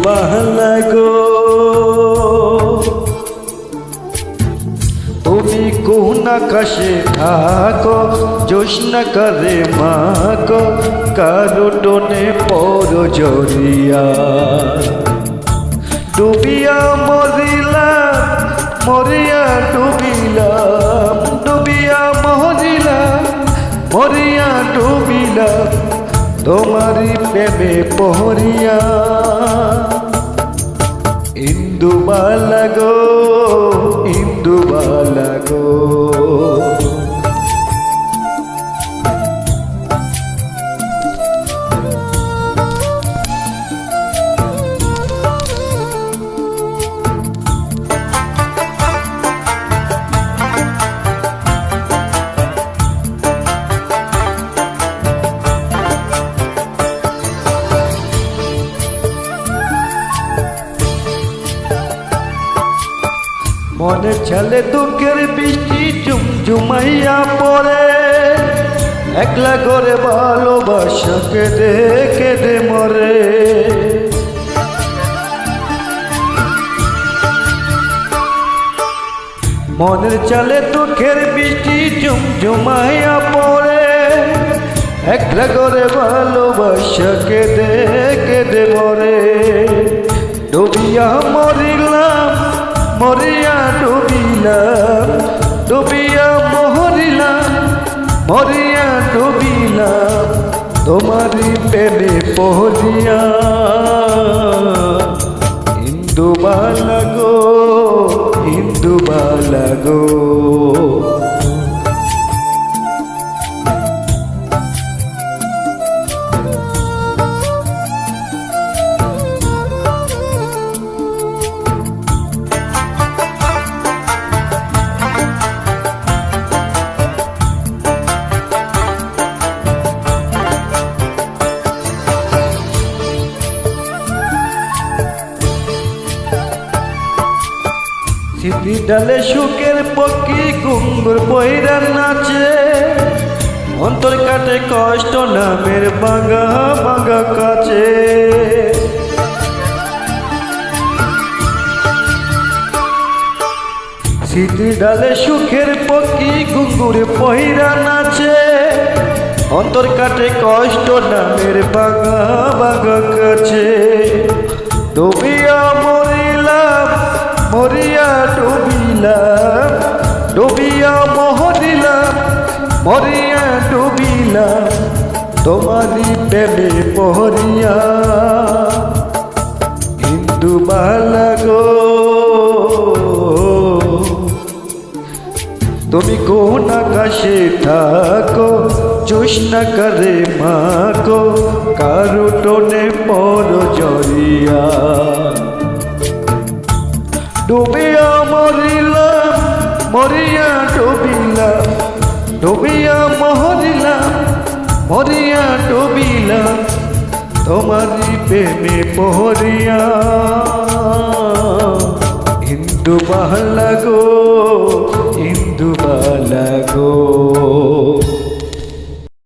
বালা গো তুমি কোন আকাশে থাকো জোৎস্না করে মাগো কারো টোনে পর জরিয়া ডুবিয়া মরিলাম মরিয়া ডুবিলাম ডুবিয়া মরিলাম মরিয়া ডুবিলাম তোমারি প্রেমে পহরিয়া ইন্দুবালা গো ইন্দুবালা গো মনে ছেলে দুঃখের বৃষ্টি ঝুমঝুমাইয়া পড়ে একলা করে ভালোবাসা কেঁদে কেঁদে মরে মনের চালে দুঃখের বৃষ্টি ঝুমঝুমাইয়া পড়ে একলা করে ভালোবাসা কেঁদে কেঁদে মরে ডুবিয়া মরিলাম মরিয়া ডুবিলাম ডুবিয়া মরিলাম মরিয়া ডুবিলাম তোমারি প্রেমে পহরিয়া ইন্দুবালা গো ইন্দুবালা গো স্মৃতি ডালে সুখের পক্ষী ঘুঙ্গুর বইরা নাচে অন্তর কাটে কষ্ট নামের ভাঙা ভাঙা কাছে স্মৃতি ডালে সুখের পক্ষী ঘুঙ্গুর বইরা নাচে অন্তর কাটে কষ্ট নামের ভাঙা ভাঙা কাছে ডুবিয়া মরিলাম মরিয়া ডুবিলাম ডুবিয়া মরিলাম মরিয়া ডুবিলাম তোমারি প্রেমে পহরিয়া ইন্দুবালা গো তুমি কোন আকাশে থাকো জোৎস্না করে মাগো কারো টোনে পর জরিয়া ডুবিয়া মরিলাম মরিয়া ডুবিলাম ডুবিয়া মরিলাম মরিয়া ডুবিলাম তোমারি প্রেমে পহরিয়া ইন্দুবালা গো ইন্দুবালা গো।